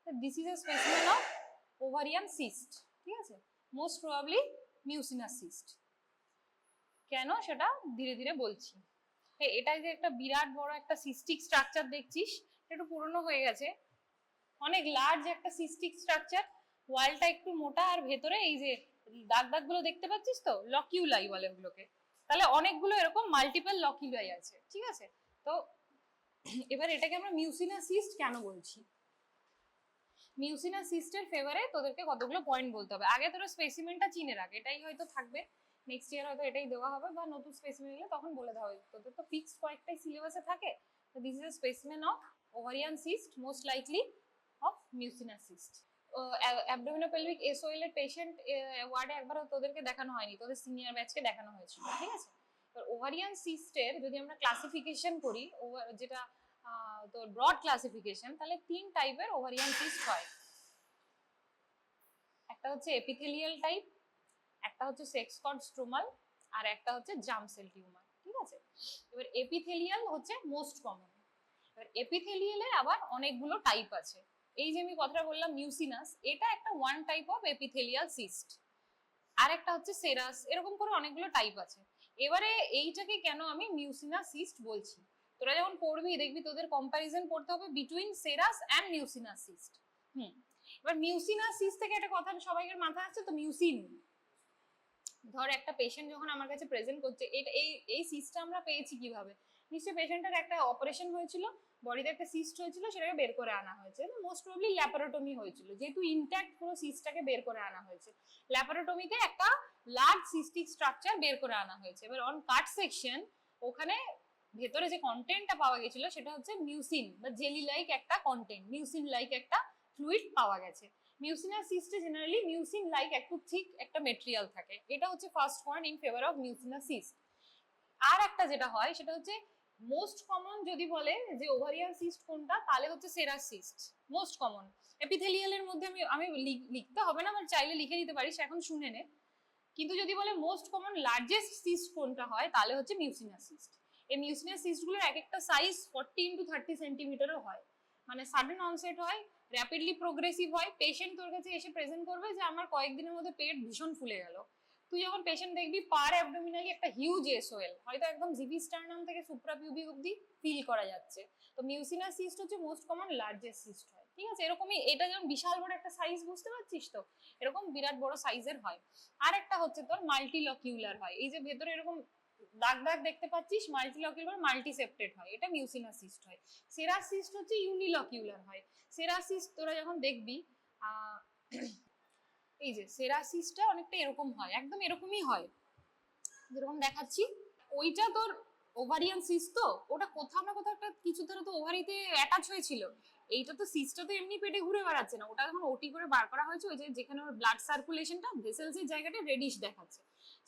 This is a specimen of ovarian cyst, ঠিক আছে, most probably mucinous cyst. কেন সেটা ধীরে ধীরে বলছি। এটা যে একটা বিরাট বড় একটা সিস্টিক স্ট্রাকচার দেখছিস, একটু পুরনো হয়ে গেছে, অনেক লার্জ একটা সিস্টিক স্ট্রাকচার, ওয়ালটা একটু মোটা আর ভেতরে এই যে দাগ দাগ গুলো দেখতে পাচ্ছিস তো, লকিউলাই বলে ওগুলোকে। তাহলে অনেকগুলো এরকম মাল্টিপল লকিউলাই আছে, ঠিক আছে। তো এবার এটাকে আমরা মিউসিনাস সিস্ট কেন বলছি। মিউসিনাস সিস্টের ফেভারে তোদেরকে কতগুলো পয়েন্ট বলতে হবে। আগে তোরা স্পেসিমেনটা চিনে রাখ, এটাই হয়তো থাকবে, নেক্সট ইয়ার হয়তো এটাই দেওয়া হবে, বা নতুন স্পেসিমেন এলে তখন বলে দেওয়া হবে। তোদের তো ফিক্সড কয়েকটাই সিলেবাসে থাকে। তো this is a specimen of ovarian cyst, most likely of mucinous cyst. Abdominopelvic SQL এর পেশেন্ট ওয়ার্ডে একবার তোদেরকে দেখানো হয়নি, তোদের সিনিয়র ব্যাচকে দেখানো হয়েছিল, ঠিক আছে। এবার ওভারিয়ান সিস্টের যদি আমরা ক্লাসিফিকেশন করি, যেটা তোর ব্রড ক্লাসিফিকেশন, তাহলে 3 টাইপের ওভারিয়ান সিস্ট হয়। একটা হচ্ছে এপিথেলিয়াল টাইপ, একটা হচ্ছে সেক্স কর্ড স্ট্রোমাল, আর একটা হচ্ছে জার্ম সেল টিউমার, ঠিক আছে। এবার এপিথেলিয়াল হচ্ছে মোস্ট কমন। এবার এপিথেলিয়ালের আবার অনেকগুলো টাইপ আছে। এই যে আমি কথাটা বললাম মিউসিনাস, এটা একটা one type of epithelial cyst. আর একটা হচ্ছে সেরাস, এরকম করে অনেকগুলো টাইপ আছে। এবারে এইটাকে কেন আমি মিউসিনাস সিস্ট বলছি, তোরা যখন পড়বি দেখবি তোদের কম্প্যারিজন করতে হবে between serous and mucinous cyst. এবার মিউসিনাস সিস্ট থেকে একটা কথা সবাইকার মাথায় আসছে, তো মিউসিন, ধর একটা পেশেন্ট যখন আমার কাছে প্রেজেন্ট করছে, এটা এই সিস্টটা আমরা পেয়েছি কিভাবে, নিশ্চয়ই পেশেন্টের একটা অপারেশন হয়েছিল, বডিতে একটা সিস্ট হয়েছিল, সেটাকে বের করে আনা হয়েছে, মোস্ট প্রবলি ল্যাপারোটমি হয়েছিল, যেহেতু ইনট্যাক্ট পুরো সিস্টটাকে বের করে আনা হয়েছে। ল্যাপারোটমিতে একটা লার্জ সিস্টিক স্ট্রাকচার বের করে আনা হয়েছে। এবার অন কাট সেকশন ওখানে ভেতরে যে কন্টেন্টটা পাওয়া গেছিল সেটা হচ্ছে মিউসিন বা জেলি লাইক একটা কন্টেন্ট, মিউসিন লাইক একটা ফ্লুইড পাওয়া গেছে। মিউসিনাস সিস্টে জেনারেলি মিউসিন লাইক একটু থিক একটা মেটেরিয়াল থাকে। এটা হচ্ছে first point in favour of mucinous cyst. আর একটা যেটা হয় সেটা হচ্ছে মোস্ট কমন যদি বলে যে ওভারিয়ান সিস্ট কোনটা, তাহলে হচ্ছে সেরাস সিস্ট মোস্ট কমন। এপিথেলিয়ালের মধ্যে আমি লিখতে হবে না, আমার চাইলে লিখে নিতে পারিস, এখন শুনে নে। কিন্তু যদি বলে মোস্ট কমন লার্জেস্ট সিস্ট কোনটা হয়, তাহলে হচ্ছে মিউসিনাস সিস্ট। এই মিউসিনাস সিস্টগুলোর এক একটা সাইজ 40 into 30 সেন্টিমিটারও হয়, মানে সাডেন অনসেট হয়, র্যাপিডলি প্রোগ্রেসিভ হয়। পেশেন্ট তোর কাছে এসে প্রেজেন্ট করবে যে আমার কয়েকদিনের মধ্যে পেট ভীষণ ফুলে গেল, তুই যখন পেশেন্ট দেখবি পার অ্যাবডোমিনালি একটা হিউজ এসওএল, হয়তো একদম জিভি স্টার্নাম থেকে সুপ্রাপিউবিক অবধি ফিল করা যাচ্ছে। তো মিউসিনাস সিস্ট হচ্ছে মোস্ট কমন লার্জেস্ট সিস্ট হয়, ঠিক আছে। এরকমই, এটা যেমন বিশাল বড় একটা সাইজ, বুঝতে পারছিস তো, এরকম বিরাট বড় সাইজের হয়। আর একটা হচ্ছে তোর মাল্টিলকিউলার হয়, এই যে ভেতরে এরকম দাগ দাগ দেখতে পাচ্ছিস, মাল্টিলকিউলার মাল্টিসেপ্টেড হয়, এটা মিউসিনাস সিস্ট হয়। সেরাস সিস্ট হচ্ছে ইউনিলকিউলার হয়। সেরাস সিস্ট তোরা যখন দেখবি এই যে সেরাস সিস্টটা অনেকটা এরকম হয়, একদম এরকমই হয় যেরকম দেখাচ্ছি। ওইটা তোর ওভারিয়ান সিস্ট, তো ওটা কোথাও না কোথাও একটা কিছু ধরে তো ওভারিতে অ্যাটাচ হয়েছিল। এইটা তো সিস্টটা তো এমনি পেটে ঘুরে বেড়াচ্ছে না, ওটা যখন ওটি করে বার করা হয়েছে, ওই যে যেখানে ওর ব্লাড সার্কুলেশনটা ভেসেলসের জায়গাটা রেডিশ দেখাচ্ছে।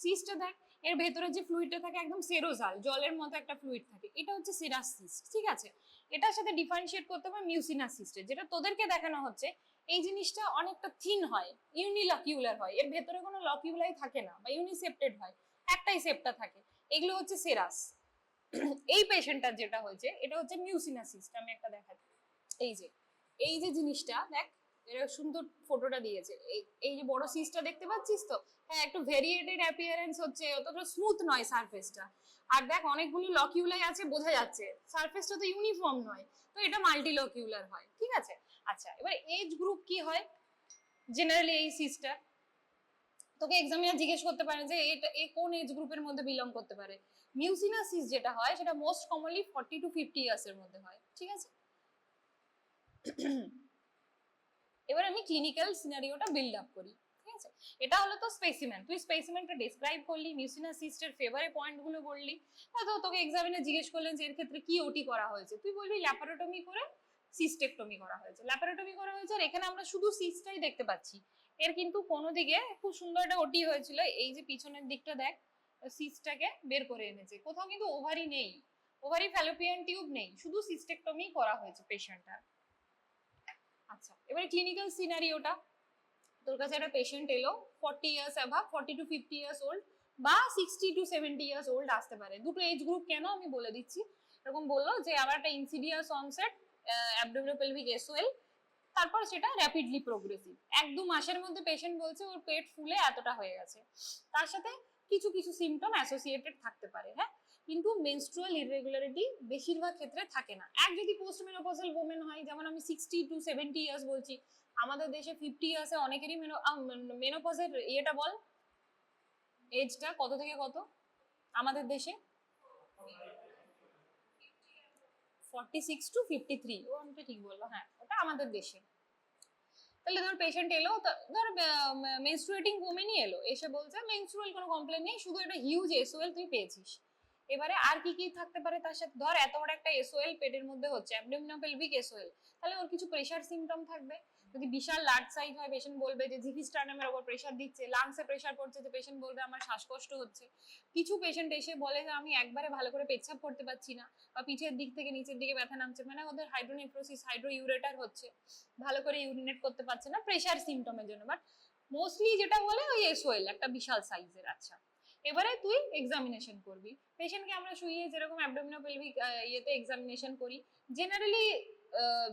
সিস্টটা দেখ, এর ভেতরে যে ফ্লুইডটা থাকে একদম সেরোজাল জলের মতো একটা ফ্লুইড থাকে, এটা হচ্ছে সেরাস সিস্ট, ঠিক আছে। এটার সাথে ডিফারেন্সিয়েট করতে হবে মিউসিনাস সিস্টে, যেটা তোদেরকে দেখানো হচ্ছে। এই জিনিসটা অনেকটা থিন হয়, ইউনিলকিউলার হয়, এর ভেতরে কোনো লকিউলাই থাকে না, বা ইউনিসেপ্টেড হয়, একটাই সেপ্টা থাকে। এগুলো হচ্ছে সেরাস। এই পেশেন্টটার যেটা হয়েছে এটা হচ্ছে মিউসিনাস সিস্ট। আমি একটা দেখাচ্ছি, এই যে জিনিসটা দেখ, এর সুন্দর ফটোটা দিয়েছে, এই যে বড় সিস্টটা দেখতে পাচ্ছিস তো, হ্যাঁ একটু ভেরিয়েটেড অ্যাপিয়ারেন্স হচ্ছে, অতটা স্মুথ নয় সারফেসটা। আর দেখ অনেকগুলো লকিউলাই আছে, বোঝা যাচ্ছে সারফেসটা তো ইউনিফর্ম নয়, তো এটা মাল্টি লকিউলার হয়, ঠিক আছে। আচ্ছা, এবার এজ গ্রুপ কি হয় জেনারেলি এই সিস্টটা, তোকে এক্সামিনার জিজ্ঞেস করতে পারে যে এটা এ কোন এজ গ্রুপের মধ্যে বিলং করতে পারে। মিউসিনাস সিস্ট যেটা হয় সেটা মোস্ট কমনলি 40 to 50 ইয়ার্স এর মধ্যে হয়, ঠিক আছে। এবার আমি ক্লিনিক্যাল সিনারিওটা বিল্ড আপ করি, ঠিক আছে। এটা হলো তো স্পেসিমেন, তুই স্পেসিমেনটা ডেসক্রাইব করলি, মিউসিনাস সিস্টের ফেভারে পয়েন্টগুলো বললি, হয়তো তোকে এক্সামিনার জিজ্ঞেস করলেন যে এর ক্ষেত্রে কি ওটি করা হয়েছে, তুই বলবি ল্যাপারোটমি করে সিস্টেকটমি করা হয়েছে, ল্যাপারোটমি করা হয়েছে। আর এখানে আমরা শুধু সিস্টটাই দেখতে পাচ্ছি, এর কিন্তু কোনো দিকে খুব সুন্দর একটা ওটি হয়েছিল, এই যে পিছনের দিকটা দেখ, সিস্টটাকে বের করে এনেছে, কোথাও কিন্তু ওভারি নেই, ওভারি ফ্যালোপিয়ান টিউব নেই, শুধু সিস্টেকটমি করা হয়েছে পেশেন্টটার। আচ্ছা, এবারে ক্লিনিক্যাল সিনারিওটা, তোর কাছে একটা পেশেন্ট এলো 40 ইয়ার্স অ্যাভাব, 40 to 50 ইয়ার্স ওল্ড, বা 60 to 70 ইয়ার্স ওল্ড আসতে পারে। দুটো এজ গ্রুপ কেন আমি বলে দিচ্ছি। এরকম বললো যে আমার একটা ইনসিডিয়াস অনসেট অ্যাবডোমিনোপেলভিক এসওএল, তারপর সেটা র্যাপিডলি প্রোগ্রেসিভ, 1-2 মাসের মধ্যে পেশেন্ট বলছে ওর পেট ফুলে এতটা হয়ে গেছে, তার সাথে কিছু কিছু সিমটম অ্যাসোসিয়েটেড থাকতে পারে, হ্যাঁ, কিন্তু মেনস্ট্রুয়াল ইররেগুলারিটি বেশিরভাগ ক্ষেত্রে থাকে না। এক যদি পোস্ট মেনোপজাল ওমেন হয়, যেমন আমি 60 to 70 ইয়ার্স বলছি, আমাদের দেশে 50 ইয়ার্সে অনেকেরই মেনোপজের ইয়েটা বল, এজটা কত থেকে কত আমাদের দেশে? 46 to 53, ও আমি ঠিক বললো, হ্যাঁ ওটা আমাদের দেশে। তাহলে ধর পেশেন্ট এলো, ধর মেনস্ট্রুয়েটিং ওমেনই এলো, এসে বলছে মেনস্ট্রুয়াল কোনো কমপ্লেন নেই, শুধু একটা হিউজ এসওএল তুই পেয়েছিস। এবারে আর কি কি থাকতে পারে তার সাথে? ধর এত বড় একটা এসওএল পেটের মধ্যে হচ্ছে, অ্যাবডোমিনোপেলভিক এসওএল, তাহলে ওর কিছু প্রেসার সিমটম থাকবে। যদি বিশাল লার্জ সাইজ হয়, পেশেন্ট বলবে যে জিভিস্টার্নামের উপর প্রেসার দিচ্ছে, লাংসে প্রেসার পড়ছে, যে পেশেন্ট বলবে আমার শ্বাসকষ্ট হচ্ছে। কিছু পেশেন্ট এসে বলে যে আমি একবারে ভালো করে পেচ্ছাপ করতে পারছি না, বা পিঠের দিক থেকে নিচের দিকে ব্যথা নামছে, মানে ওদের হাইড্রোনেফ্রোসিস, হাইড্রোইউরেটার হচ্ছে, ভালো করে ইউরিনেট করতে পারছে না প্রেসার সিমটমের জন্য। বাট মোস্টলি যেটা বলে ওই এসওএল একটা বিশাল সাইজের। আচ্ছা, এবারে তুই এক্সামিনেশন করবি পেশেন্টকে, আমরা শুইয়ে যেরকম অ্যাবডোমিনোপেলভিক ইয়েতে এক্সামিনেশন করি, জেনারেলি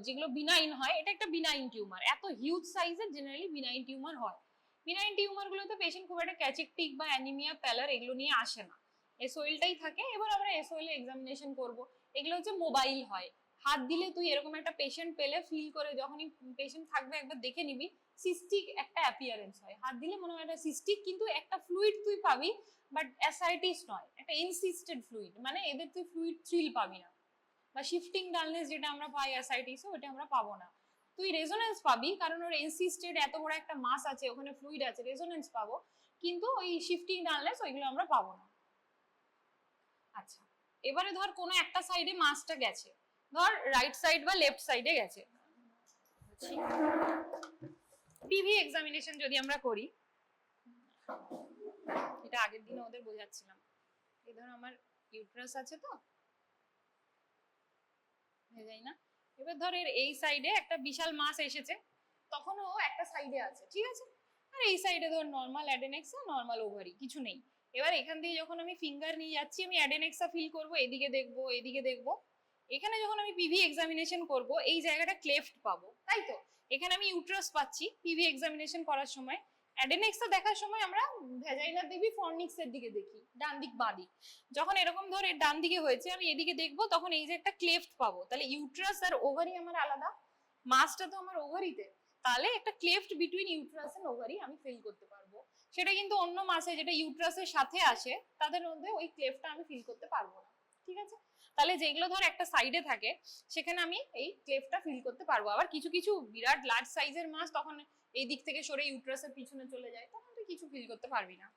যেগুলো বিনাইন হয়, এটা একটা বিনাইন টিউমার, এত হিউজ সাইজের জেনারেলি বিনাইন টিউমার হয়। বিনাইন টিউমার গুলোতে পেশেন্ট খুব একটা ক্যাচেকটিক বা অ্যানিমিয়া, প্যালার এগুলো নিয়ে আসে না, এসওএলটাই থাকে। এবার আমরা এসওএল এক্সামিনেশন করব। এগুলো হচ্ছে মোবাইল হয়, হাত দিলে তুই এরকম একটা পেশেন্ট পেলে ফিল করে, যখনই পেশেন্ট থাকবে একবার দেখে নিবি, সিস্টিক একটা অ্যাপিয়ারেন্স হয়, হাত দিলে মনে হয় এটা সিস্টিক, কিন্তু একটা ফ্লুইড তুই পাবি, বাট অ্যাসাইটিস নয়, একটা ইনসিস্টেড ফ্লুইড, মানে এদের তুই ফ্লুইড থ্রিল পাবি না, বা শিফটিং ডালনেস যেটা আমরা পাই অ্যাসাইটিসে, ওটা আমরা পাবো না। তুই রেজোনেন্স পাবি, কারণ ওর ইনসিস্টেড এত বড় একটা মাস আছে, ওখানে ফ্লুইড আছে, রেজোনেন্স পাবো, কিন্তু ওই শিফটিং ডালনেস ওইগুলো আমরা পাবো না। আচ্ছা, এবারে ধর কোনো একটা সাইডে মাসটা গেছে, ধর রাইট সাইড বা লেফট সাইডে গেছে, পিভি এক্সামিনেশন যদি আমরা করি, এটা আগের দিনে ওদের বোঝাচ্ছিলাম, এই ধর আমার ইউট্রাস আছে তো, যাই না, এবার ধর এর এই সাইডে একটা বিশাল মাস এসেছে, তখন ও একটা সাইডে আছে, ঠিক আছে, আর এই সাইডে ধর নর্মাল অ্যাডেনেক্সা, নর্মাল ওভারি, কিছু নেই। এবার এখান দিয়ে যখন আমি ফিঙ্গার নিয়ে যাচ্ছি, আমি অ্যাডেনেক্সা ফিল করব, এদিকে দেখবো, এদিকে দেখবো। এখানে যখন আমি পিভি এক্সামিনেশন করব, এই জায়গাটা ক্লেফট পাবো, তাই তো, এখানে আমি ইউট্রাস পাচ্ছি পিভি এক্সামিনেশন করার সময়। অ্যাডেনেক্সা দেখার সময় আমরা ভ্যাজাইনা দেখবি ফর্নিক্স এর দিকে দেখি, ডান দিক বাঁ দিক। যখন এরকম ধর এর ডান দিকে হয়েছে, আমি এদিকে দেখবো, তখন এই যে একটা ক্লেফট পাবো, তাহলে ইউট্রাস আর ওভারি আমার আলাদা, মাসটা তো আমার ওভারিতে, তাহলে একটা cleft between uterus and ovary আমি ফিল করতে পারবো। সেটা কিন্তু অন্য মাসে যেটা ইউট্রাসের সাথে আসে, তাদের মধ্যে ওই ক্লেফটটা আমি ফিল করতে পারবো না, ঠিক আছে। তাহলে যেগুলো ধর একটা সাইডে থাকে, সেখানে আমি এই ক্লেফটটা ফিল করতে পারবো। আবার কিছু কিছু বিরাট লার্জ সাইজের মাস তখন এই দিক থেকে সরে ইউট্রাসের পিছনে চলে যায়, তখন তুই কিছু ফিল করতে পারবি না।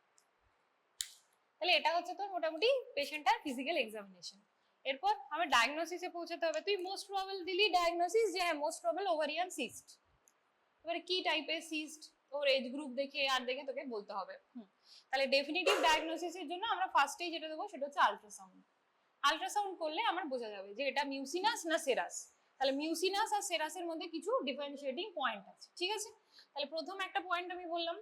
তাহলে এটা হচ্ছে তোর মোটামুটি পেশেন্টটার ফিজিক্যাল এক্সামিনেশন। এরপর আমার ডায়াগনোসিসে পৌঁছাতে হবে। তুই মোস্ট প্রবাবল দিলি ডায়াগনোসিস যে হ্যাঁ মোস্ট প্রবাবল ওভারিয়ান সিস্ট। এবারে কি টাইপের সিস্ট, ওর এজ গ্রুপ দেখে আর দেখে তোকে বলতে হবে। তাহলে ডেফিনিটিভ ডায়াগনোসিসের জন্য আমরা ফার্স্টেই যেটা দেবো সেটা হচ্ছে আল্ট্রাসাউন্ড। আল্ট্রাসাউন্ড করলে আমার বোঝা যাবে যে এটা মিউসিনাস না সেরাস। তাহলে মিউসিনাস আর সেরাসের মধ্যে কিছু ডিফারেন্সিয়েটিং পয়েন্ট আছে, ঠিক আছে। তাহলে প্রথম একটা পয়েন্ট আমি বললাম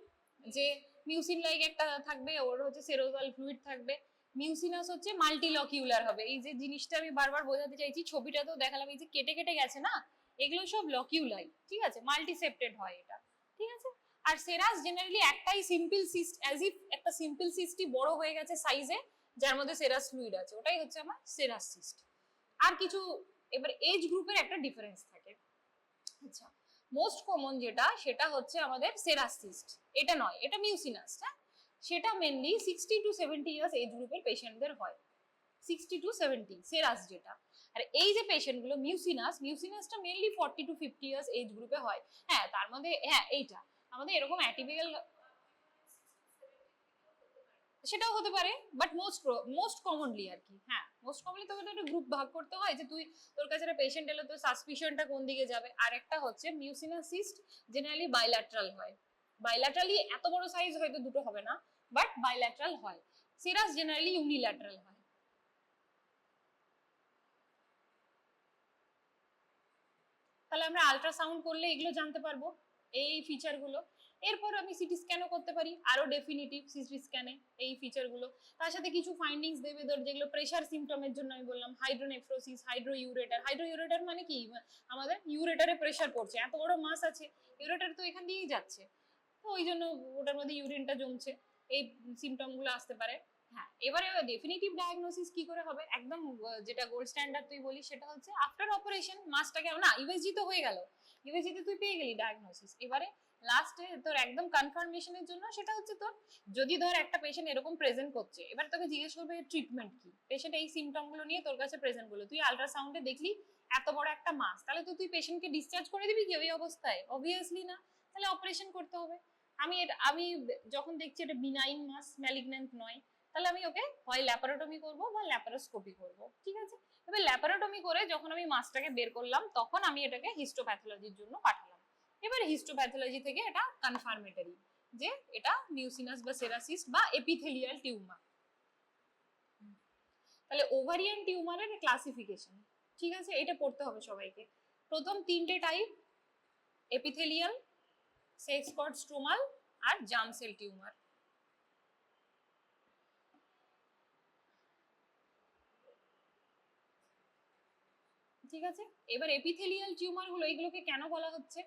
যে মিউসিন লাইক একটা থাকবে, ওর হচ্ছে সেরোজাল ফ্লুইড থাকবে। মিউসিনাস হচ্ছে মাল্টিলকিউলার হবে, এই যে জিনিসটা আমি বারবার বোঝাতে চাইছি, ছবিটাতেও দেখালাম, এই যে কেটে কেটে গেছে না, এগুলো সব লকিউলাই, ঠিক আছে, মাল্টিসেপ্টেড হয় এটা, ঠিক আছে। আর সেরাস জেনারেলি একটাই সিম্পল সিস্ট, অ্যাজ ইফ একটা সিম্পল সিস্টই বড় হয়ে গেছে সাইজে, যার মধ্যে সেরাস ফ্লুইড আছে, ওটাই হচ্ছে আমার সেরাস সিস্ট। আর কিছু এবার এজ গ্রুপের একটা ডিফারেন্স থাকে। আচ্ছা, মোস্ট কমন যেটা সেটা হচ্ছে আমাদের সেরাস সিস্ট, এটা নয়, এটা মিউসিনাস, হ্যাঁ, সেটা মেনলি 60 to 70 ইয়ার্স এজ গ্রুপের পেশেন্টদের হয়, 60 to 70 সেরাস যেটা। আর এই যে পেশেন্টগুলো মিউসিনাস, মিউসিনাসটা মেনলি 40 to 50 ইয়ার্স এজ গ্রুপে হয়। হ্যাঁ, তার মধ্যে হ্যাঁ এইটা আমাদের এরকম অ্যাটিপিক্যাল, সেটাও হতে পারে, বাট মোস্ট কমনলি আর কি, হ্যাঁ মোস্ট কমনলি তোকে তো একটা গ্রুপ ভাগ করতে হয়, যে তুই তোর কাছে একটা পেশেন্ট এলো, তোর সাসপিশনটা কোন দিকে যাবে। আর একটা হচ্ছে মিউসিনাস সিস্ট জেনারেলি বাইল্যাটারাল হয়, বাইল্যাটারালি এত বড় সাইজ হয়তো দুটো হবে না, বাট বাইল্যাটারাল হয়। সিরাস জেনারেলি ইউনিল্যাটারাল হয়। তাহলে আমরা আল্ট্রাসাউন্ড করলে এগুলো জানতে পারবো। এই ফিচারগুলো। এরপর আমি সিটি স্ক্যানও করতে পারি, আরো ডেফিনিটিভ সিটি স্ক্যানে এই ফিচারগুলো। তার সাথে কিছু ফাইন্ডিংস দেবে, ধর যেগুলো প্রেশার সিমটমের জন্য আমি বললাম হাইড্রোনেফ্রোসিস, হাইড্রোইউরেটার। হাইড্রোইউরেটার মানে কি, আমাদের ইউরেটারে প্রেশার পড়ছে, এত বড় মাস আছে, ইউরেটার তো এখান দিয়েই যাচ্ছে, তো ওই জন্য ওটার মধ্যে ইউরিনটা জমছে, এই সিমটমগুলো আসতে পারে। হ্যাঁ, এবারে ডেফিনিটিভ ডায়াগনোসিস কি করে হবে, একদম যেটা গোল্ড স্ট্যান্ডার্ড তুই বলিস সেটা হচ্ছে আফটার অপারেশন মাসটাকে না, ইউএসজি তো হয়ে গেল, ইউএসজি তে তুই পেয়ে গেলি ডায়াগনোসিস, এবারে লাস্টে তোর একদম কনফার্মেশনের জন্য সেটা হচ্ছে তোর, যদি ধর একটা পেশেন্ট এরকম প্রেজেন্ট করছে, এবার তোকে জিজ্ঞেস করবে ট্রিটমেন্ট কি, পেশেন্ট এই সিমটম গুলো নিয়ে তোর কাছে প্রেজেন্ট করলো, তুই আল্ট্রাসাউন্ডে দেখলি এত বড় একটা মাস, তাহলে তো তুই পেশেন্টকে ডিসচার্জ করে দিবি কি ওই অবস্থায়? অবভিয়াসলি না, তাহলে অপারেশন করতে হবে। আমি যখন দেখছি এটা বিনাইন মাস, ম্যালিগন্যান্ট নয়, তাহলে আমি ওকে হয় ল্যাপারোটমি করব বা ল্যাপারোস্কোপি করব, ঠিক আছে। এবার ল্যাপারোটমি করে যখন আমি মাসটাকে বের করলাম, তখন আমি এটাকে হিস্টোপ্যাথোলজির জন্য পাঠালাম। এবার হিস্টোপ্যাথোলজি থেকে এটা কনফার্মেটরি যে এটা মিউসিনাস বা সেরাসিস্ট বা এপিথেলিয়াল টিউমার। তাহলে ওভারিয়ান টিউমারের ক্লাসিফিকেশন, ঠিক আছে, এটা পড়তে হবে সবাইকে। প্রথম তিনটে type, epithelial, sex cord stromal আর জার্ম সেল টিউমার। ঠিক আছে, এবার এপিথেলিয়াল টিউমার গুলো, এগুলোকে কেন বলা হচ্ছে,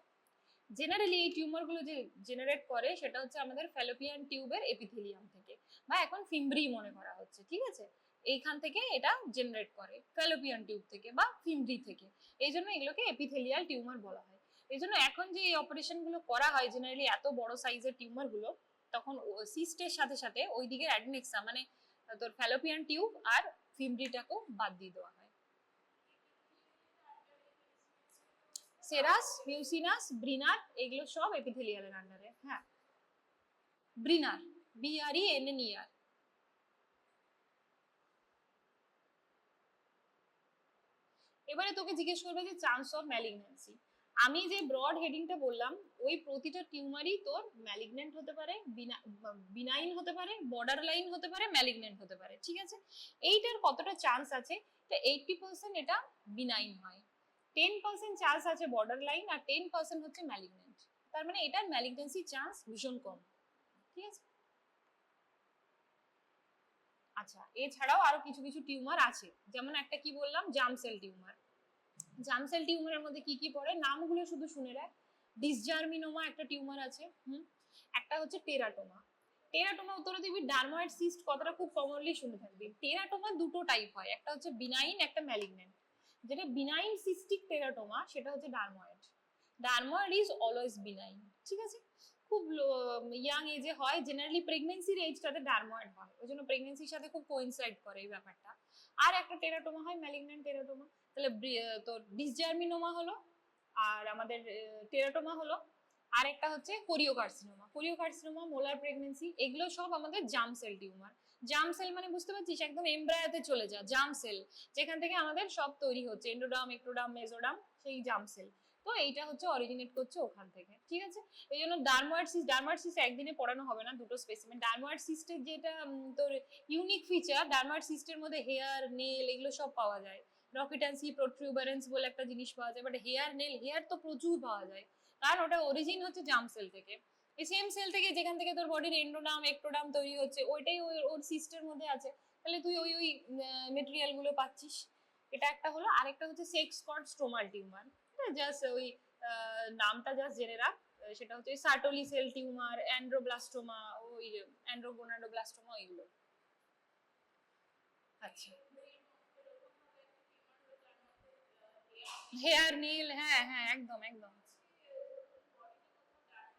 জেনারেলি এই টিউমার গুলো যে জেনারেট করে সেটা হচ্ছে আমাদের ফ্যালোপিয়ান টিউবের এপিথেলিয়াম থেকে, বা এখন ফিমব্রি মনে করা হচ্ছে, ঠিক আছে, এইখান থেকে এটা জেনারেট করে ফ্যালোপিয়ান টিউব থেকে বা ফিমব্রি থেকে, এই জন্য এগুলোকে এপিথেলিয়াল টিউমার বলা হয়। এই জন্য এখন যে এই অপারেশন গুলো করা হয় জেনারেলি এত বড় সাইজের টিউমার গুলো, তখন সিস্টের সাথে সাথে ওই দিকে অ্যাডনেক্সা মানে তোর ফ্যালোপিয়ান টিউব আর ফিমব্রিটাকেও বাদ দিয়ে দেওয়া হয়। সেরাস, মিউসিনাস, ব্রিনার, এগুলো সব এপিথেলিয়ালের আন্ডারে। হ্যাঁ, ব্রিনার, BRENNER। এবারে তোকে জিজ্ঞেস করবে যে চান্স অফ ম্যালিগন্যান্সি, আমি যে ব্রড হেডিংটা বললাম, ওই প্রতিটা টিউমারই তোর ম্যালিগন্যান্ট হতে পারে, বিনাইন হতে পারে, বর্ডার লাইন হতে পারে, ম্যালিগন্যান্ট হতে পারে, ঠিক আছে। এইটার কতটা চান্স আছে, 80% এটা বিনাইন হয়, 10% চান্স আছে বর্ডার লাইন, আর 10% হচ্ছে ম্যালিগন্যান্ট। তার মানে এটার ম্যালিগন্যান্সি চান্স ভীষণ কম, ঠিক আছে। আচ্ছা, এছাড়াও আরো কিছু কিছু টিউমার আছে, যেমন একটা কি বললাম, germ cell tumour. Germ sell টিউমারের মধ্যে কি কি পড়ে, নামগুলো শুধু শুনে রাখ। ডিসজার্মিনোমা একটা টিউমার আছে, একটা হচ্ছে টেরাটোমা। টেরাটোমা উত্তরে দিবি, ডার্ময়েড সিস্ট কথাটা খুব কমনলি শুনে থাকবি। টেরাটোমা দুটো টাইপ হয়, একটা হচ্ছে বিনাইন, একটা ম্যালিগন্যান্ট। যেটা বিনাইন সিস্টিক টেরাটোমা সেটা হচ্ছে dermoid. Dermoid is always benign, ঠিক আছে। খুব ইয়াং এজে হয়, জেনারেলি প্রেগন্যান্সির এজটাতে ডার্ময়েড হয়, ওই জন্য প্রেগন্যান্সির সাথে খুব কোইনসাইড করে এই ব্যাপারটা। আর একটা টেরাটোমা হয় ম্যালিগন্যান্ট টেরাটোমা। তাহলে তোর ডিসজার্মিনোমা হলো, আর আমাদের টেরাটোমা হলো, আর একটা হচ্ছে কোরিওকার্সিনোমা। কোরিওকার্সিনোমা, মোলার প্রেগন্যান্সি, এগুলো সব আমাদের germ cell tumour. Germ sell মানে বুঝতে পারছিস, একদম এমব্রায়োতে চলে যা, জার্ম সেল, যেখান থেকে আমাদের সব তৈরি হচ্ছে, এন্ডোডার্ম, এক্টোডার্ম, মেসোডার্ম, সেই জার্ম সেল। তো এইটা হচ্ছে অরিজিনেট করছে ওখান থেকে, ঠিক আছে। এই জন্য ডার্ময়েড সিস্ট একদিনে পড়ানো হবে না, দুটো স্পেসিমেন। ডার্ময়েড সিস্টের যেটা তোর ইউনিক ফিচার, ডার্ময়েড সিস্টের মধ্যে হেয়ার, নেল এগুলো সব পাওয়া যায়। রকিটান্সি প্রোট্রুবারেন্স বলে একটা জিনিস পাওয়া যায়, বাট হেয়ার, নেল, হেয়ার তো প্রচুর পাওয়া যায়, কারণ ওটা অরিজিন হচ্ছে জার্ম সেল থেকে। এই সেম সেল থেকে যেখান থেকে তোর বডির এন্ডোডার্ম, এক্টোডার্ম তৈরি হচ্ছে, ওইটাই ওর সিস্টের মধ্যে আছে, তাহলে তুই ওই ওই মেটেরিয়াল গুলো পাচ্ছিস। এটা একটা হলো। আরেকটা হচ্ছে sex cord stromal tumour, just ওই নামটা জাস্ট জেনে রাখ, সেটা হচ্ছে সার্টোলি সেল টিউমার, অ্যান্ড্রোব্লাস্টোমা, ওই অ্যান্ড্রোগোনাডোব্লাস্টোমা, ওইগুলো। আচ্ছা, হেয়ার, নেল, হ্যাঁ হ্যাঁ, একদম একদম।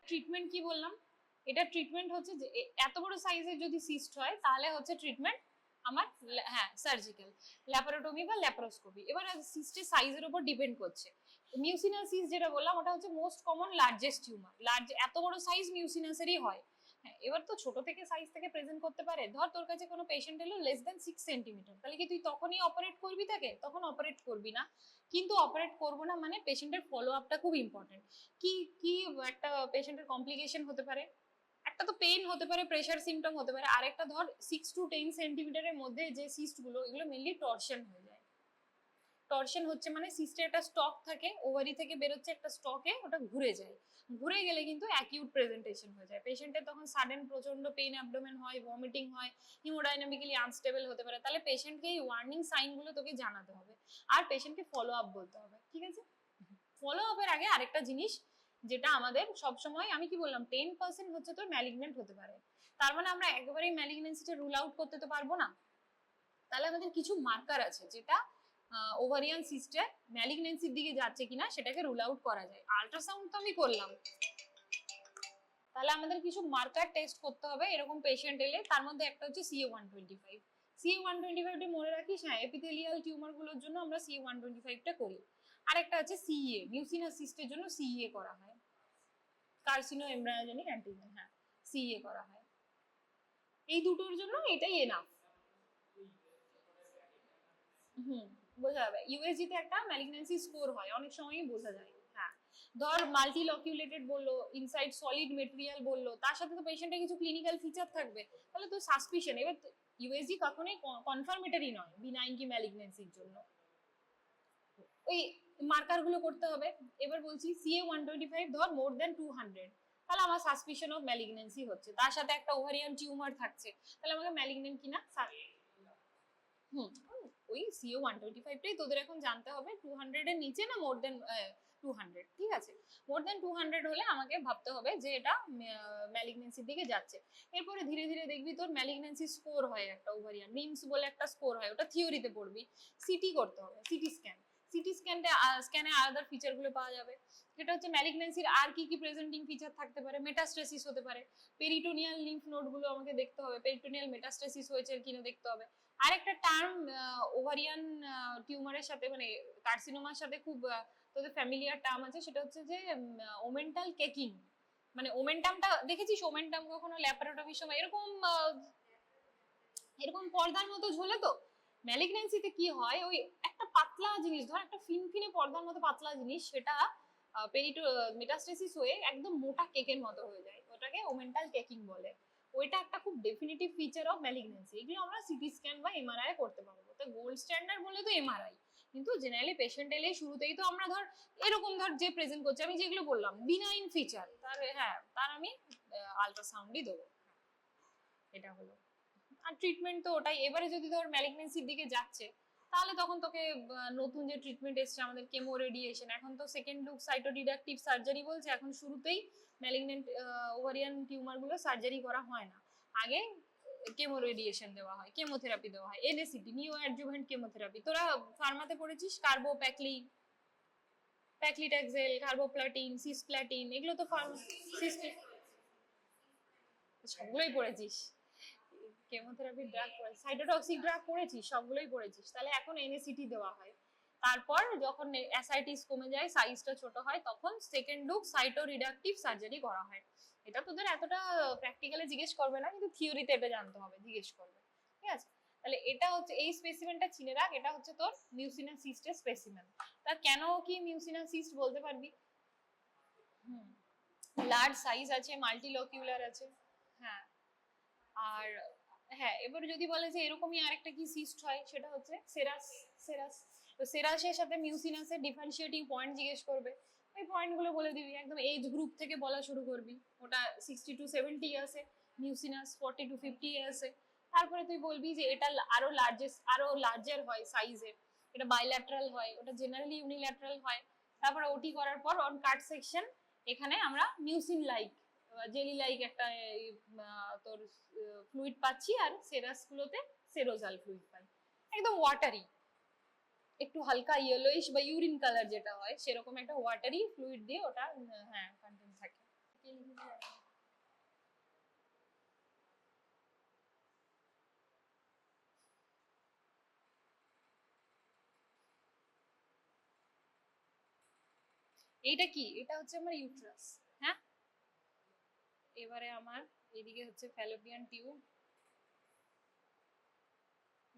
ট্রিটমেন্ট কি বললাম, এটা ট্রিটমেন্ট হচ্ছে যে এত বড় সাইজের যদি সিস্ট হয় তাহলে হচ্ছে ট্রিটমেন্ট আমার, হ্যাঁ, সার্জিক্যাল, ল্যাপারোটমি বা ল্যাপারোস্কোপি। এবার সিস্টের সাইজের উপর ডিপেন্ড করছে। মিউসিনাল সিস্ট যেটা বললাম ওটা হচ্ছে মোস্ট কমন লার্জেস্ট টিউমার, এত বড় সাইজ মিউসিনাসেরই হয়। হ্যাঁ, এবার তো ছোট থেকে সাইজ থেকে প্রেজেন্ট করতে পারে, ধর তোর কাছে কোনো পেশেন্ট এলো লেস দেন 6 সেন্টিমিটার, তাহলে কি তুই তখনই অপারেট করবি তাকে? তখন অপারেট করবি না। কিন্তু অপারেট করবো না মানে পেশেন্টের ফলো আপটা খুব ইম্পর্টেন্ট। কি কি একটা পেশেন্টের কমপ্লিকেশন হতে পারে, একটা তো পেইন হতে পারে, প্রেশার সিমটম হতে পারে, আর একটা ধর 6 to 10 সেন্টিমিটারের মধ্যে যে সিস্ট গুলো, এগুলো মেনলি টর্শন হয়ে যায়। টরশন হচ্ছে মানে সিস্টের একটা স্টক থাকে, ওভারি থেকে বেরোচ্ছে একটা স্টকে, ওটা ঘুরে যায়, ঘুরে গেলে কিন্তু অ্যাকিউট প্রেজেন্টেশন হয়ে যায়। পেশেন্টের তখন সাডেন প্রচন্ড পেইন অ্যাবডোমেন হয়, ভমিটিং হয়, হিমোডাইনামিক্যালি আনস্টেবল হতে পারে। তাহলে পেশেন্টকে এই ওয়ার্নিং সাইনগুলো তোকে জানাতে হবে, আর পেশেন্টকে ফলো আপ বলতে হবে, ঠিক আছে? ফলো আপের আগে আরেকটা জিনিস যেটা আমাদের সবসময়, আমি কি বললাম 10% হচ্ছে তোর ম্যালিগনেন্ট হতে পারে, তার মানে আমরা একেবারেই ম্যালিগনেন্সিটা রুল আউট করতে তো পারবো না। তাহলে আমাদের কিছু মার্কার আছে যেটা ওভারিয়ান সিস্টে ম্যালিগনেন্সির দিকে যাচ্ছে কিনা সেটাকে রুল আউট করা যায়। আল্ট্রাসাউন্ড তো আমি করলাম, তাহলে আমাদের কিছু মার্কার টেস্ট করতে হবে এরকম পেশেন্ট এলে। তার মধ্যে একটা হচ্ছে CA-125। CA-125টা মনে রাখিস, হ্যাঁ এপিথেলিয়াল টিউমার গুলোর জন্য আমরা CA-125টা করি। আরেকটা হচ্ছে CEA, মিউসিনাস সিস্টের জন্য CEA করা হয়, কার্সিনো এমব্রায়োজেনিক অ্যান্টিজেন, হ্যাঁ CEA করা হয়। এই দুটোর জন্য এটাই এনাফ। বোঝা যাবে। ইউএসজি তে একটা ম্যালিগন্যান্সি স্কোর হয়, অনেক সময়ই বোঝা যায়। হ্যাঁ, ধর মাল্টিলকিউলেটেড বললো, ইনসাইড সলিড মেটেরিয়াল বললো, তার সাথে তো পেশেন্টের কিছু ক্লিনিক্যাল ফিচার থাকবে, তাহলে তো সাসপিশন। এবার ইউএসজি কখনোই কনফার্মেটরি নয় বিনাইন কি ম্যালিগন্যান্সির জন্য। ওই মার্কার গুলো করতে হবে। এবার বলছি CA-125 ধর মোর দেন 200, তাহলে আমার সাসপিশন অফ ম্যালিগন্যান্সি হচ্ছে, তার সাথে একটা ওভারিয়ান টিউমার থাকছে, তাহলে আমাকে ম্যালিগন্যান্ট কিনা ওই CA-125টাই তোদের এখন জানতে হবে 200 এর নিচে না মোর দেন 200, ঠিক আছে? মোর দেন 200 হলে আমাকে ভাবতে হবে যে এটা ম্যালিগন্যান্সির দিকে যাচ্ছে। এরপরে ধীরে ধীরে দেখবি তোর ম্যালিগন্যান্সি স্কোর হয় একটা ওভারিয়ান নিমস বলে একটা স্কোর হয়, ওটা থিওরিতে পড়বি। সিটি করতে হবে, সিটি স্ক্যান। সিটি স্ক্যানে আলাদা ফিচার গুলো পাওয়া যাবে। সেটা হচ্ছে ম্যালিগন্যান্সির আর কি কি প্রেজেন্টিং ফিচার থাকতে পারে, মেটাস্টেসিস হতে পারে, পেরিটোনিয়াল লিম্ফ নোড গুলো আমাকে দেখতে হবে, পেরিটোনিয়াল মেটাস্টেসিস হয়েছে কিনা দেখতে হবে। আরেকটা টার্ম ওভারিয়ান টিউমারের সাথে মানে কার্সিনোমার সাথে খুব তোদের ফ্যামিলিয়ার টার্ম আছে, সেটা হচ্ছে যে ওমেন্টাল কেকিং। মানে ওমেন্টামটা দেখেছিস? ওমেন্টাম কখনো ল্যাপারোটমির সময় এরকম এরকম পর্দার মতো ঝোলে। তো ম্যালিগন্যান্সিতে কি হয়, ওই একটা পাতলা জিনিস, ধর একটা ফিনফিনে পর্দার মতো পাতলা জিনিস, সেটা মেটাস্টেসিস হয়ে একদম মোটা কেকের মতো হয়ে যায়, ওটাকে ওমেন্টাল কেকিং বলে। ওইটা একটা খুব ডেফিনিটিভ ফিচার অফ ম্যালিগন্যান্সি। এগুলো আমরা সিটি স্ক্যান বা এমআরআই করতে পারবো। তো গোল্ড স্ট্যান্ডার্ড বলে তো এমআরআই, কিন্তু জেনারেলি পেশেন্ট এলে শুরুতেই তো আমরা ধর এরকম ধর যে প্রেজেন্ট করছে, আমি যেগুলো বললাম বিনাইন ফিচার, তার হ্যাঁ তার আমি আল্ট্রাসাউন্ডই দেবো। এটা হলো। আর ট্রিটমেন্ট তো ওটাই। এবারে যদি ধর ম্যালিগন্যান্সির দিকে যাচ্ছে, তাহলে তখন তোকে নতুন যে ট্রিটমেন্ট এসছে আমাদের কেমো রেডিয়েশন, এখন তো সেকেন্ড লুক সাইটোডিডাকটিভ সার্জারি বলছে, এখন শুরুতেই ম্যালিগন্যান্ট ওভারিয়ান টিউমার গুলো সার্জারি করা হয় না, আগে কেমো রেডিয়েশন দেওয়া হয়, কেমোথেরাপি দেওয়া হয়, NSCT নিও অ্যাডজুভেন্ট কেমোথেরাপি। তোরা ফার্মাতে পড়েছিস প্যাক্লিট্যাক্সেল, কার্বোপ্লাটিন, সিসপ্ল্যাটিন, এগুলো তো সবগুলোই পড়েছিস। কেমোথেরাপির ড্রাগ পড়েছিস, সাইটোটক্সিক ড্রাগ পড়েছিস, সবগুলোই পড়েছিস। তাহলে এখন NSCT দেওয়া হয়। তারপর যখন অ্যাসাইটিস কমে যায়, সাইজটা ছোট হয়, তখন সেকেন্ড লুক সাইটোরিডাকটিভ সার্জারি করা হয়। এটা তোদের এতটা প্র্যাকটিক্যালি জিজ্ঞেস করবে না, কিন্তু থিওরিতে এটা জানতে হবে, জিজ্ঞেস করবে, ঠিক আছে? তাহলে এটা হচ্ছে এই স্পেসিমেনটা চিনে রাখ, এটা হচ্ছে তোর মিউসিনা সিস্টের স্পেসিমেন। তা কেন কি মিউসিনা সিস্ট বলতে পারবি? লার্জ সাইজ আছে, মাল্টিলকিউলার আছে, হ্যাঁ। আর হ্যাঁ, এবার যদি বলে যে এরকমই আরেকটা কি সিস্ট হয়, সেটা হচ্ছে সেরাস। তো সেরাসের সাথে মিউসিনাসের ডিফারেন্সিয়েটিং পয়েন্ট জিজ্ঞেস করবে, এই পয়েন্টগুলো বলে দিবি। একদম এজ গ্রুপ থেকে বলা শুরু করবি, ওটা 60 to 70 আছে, মিউসিনাস 40 to 50 আছে। তারপরে তুই বলবি যে এটা আরো লার্জার হয় সাইজে, এটা বাইল্যাটারাল হয়, ওটা জেনারেলি ইউনিল্যাটারাল হয়। তারপরে ওটি করার পর অন কাট সেকশন এখানে আমরা মিউসিন লাইক জেলি লাইক একটা তোর ফ্লুইড পাচ্ছি, আর সেরাস গুলোতে সেরোজাল ফ্লুইড পাই, একদম ওয়াটারি, একটু হালকা ইয়েলোইশ বা ইউরিন কালার যেটা হয় সেরকম একটা ওয়াটারি ফ্লুইড দিয়ে ওটা হ্যাঁ কন্টেন্ট থাকে। এইটা কি? এটা হচ্ছে আমার ইউট্রাস, হ্যাঁ। এবারে আমার এদিকে হচ্ছে ফ্যালোপিয়ান টিউব,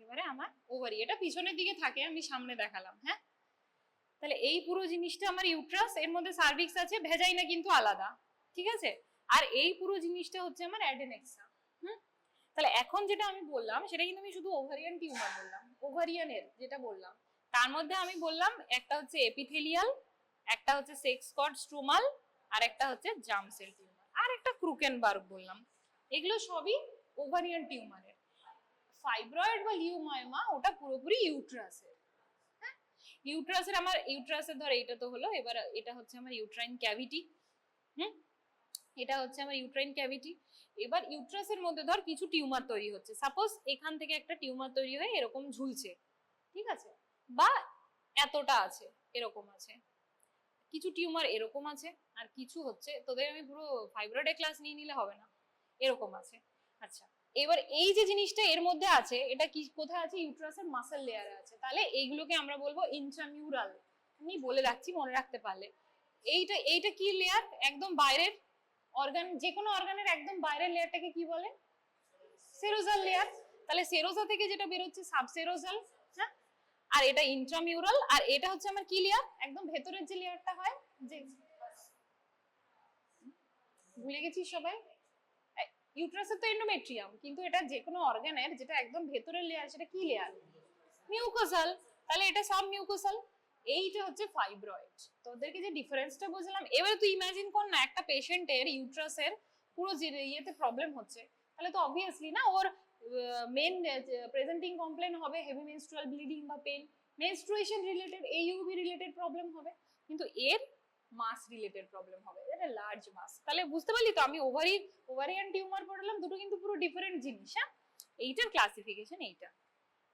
এবারে আমার ওভারি, এটা পিছনের দিকে থাকে, আমি সামনে দেখালাম, হ্যাঁ। তাহলে এই পুরো জিনিসটা আমার ইউট্রাস, এর মধ্যে সার্ভিক্স আছে, ভেজাইনা কিন্তু আলাদা, ঠিক আছে। আর এই পুরো জিনিসটা হচ্ছে আমার অ্যাডেনেক্সা। তাহলে এখন যেটা আমি বললাম সেটা কিন্তু আমি শুধু ওভারিয়ান টিউমার বললাম, ওভারিয়ানের যেটা বললাম। তার মধ্যে আমি বললাম একটা হচ্ছে এপিথেলিয়াল, একটা হচ্ছে সেক্স কর্ড স্ট্রোমাল, আর একটা হচ্ছে জার্ম সেল টিউমার, আর একটা ক্রুকেনবার্গ বললাম। এগুলো সবই ওভারিয়ান টিউমারের। ফাইব্রয়েড বা লিউমায়োমা ওটা পুরোপুরি ইউট্রাসের। হ্যাঁ, ইউট্রাসের আমার ইউট্রাসের ধর এটা তো হলো, এবার এটা হচ্ছে আমার ইউট্রাইন ক্যাভিটি। হুম, এটা হচ্ছে আমার ইউট্রাইন ক্যাভিটি। এবার ইউট্রাসের মধ্যে ধর কিছু টিউমার তৈরি হচ্ছে, সাপোজ এখান থেকে একটা টিউমার তৈরি হয়ে এরকম ঝুলছে, ঠিক আছে, বা এতটা আছে, এরকম আছে, কিছু টিউমার এরকম আছে, আর কিছু হচ্ছে, তোদের আমি পুরো ফাইব্রয়েডের ক্লাস নিয়ে নিলে হবে না, এরকম আছে। আচ্ছা, এবার এই যে জিনিসটা এর মধ্যে আছে, এটা কি কোথায় আছে? ইউট্রাসের মাসল লেয়ারে আছে। তাহলে এইগুলোকে আমরা বলবো ইন্ট্রামিউরাল। আমি বলে রাখছি, মনে রাখতে পারলে। এইটা এইটা কি লেয়ার? একদম বাইরের অর্গান, যে কোনো অর্গানের একদম বাইরের লেয়ারটাকে কি বলে? সেরোজাল লেয়ার। তাহলে সেরোজা থেকে যেটা বেরোচ্ছে সাবসেরোজাল। হ্যাঁ, আর এটা ইন্ট্রামিউরাল, আর এটা হচ্ছে আমার কি লেয়ার? একদম ভেতরের যে লেয়ারটা হয়, যে ভুলে গেছি সবাই, ইউট্রাসের তো এন্ডোমেট্রিয়াম, কিন্তু এটা যে কোনো অর্গানের যেটা একদম ভেতরের লেয়ার, সেটা কি লেয়ার? মিউকোসাল। তাহলে এটা সাব মিউকোসাল। এইটা হচ্ছে ফাইব্রয়েড। তোদেরকে যে ডিফারেন্সটা বুঝলাম, এবারে তুই ইমাজিন কর না একটা পেশেন্টের ইউট্রাসের পুরো যে ইয়েতে প্রবলেম হচ্ছে, তাহলে তো অবভিয়াসলি না ওর মেন প্রেজেন্টিং কমপ্লেন হবে হেভি মেনস্ট্রুয়াল ব্লিডিং বা pain, menstruation related, AUB related problem হবে, কিন্তু এর মাস রিলেটেড প্রবলেম হবে, এটা লার্জ মাস। তাহলে বুঝতে পারলি তো, আমি ওভারিয়ান টিউমার পড়লাম, দুটো কিন্তু পুরো ডিফারেন্ট জিনিস। হ্যাঁ, এইটার ক্লাসিফিকেশন এইটা।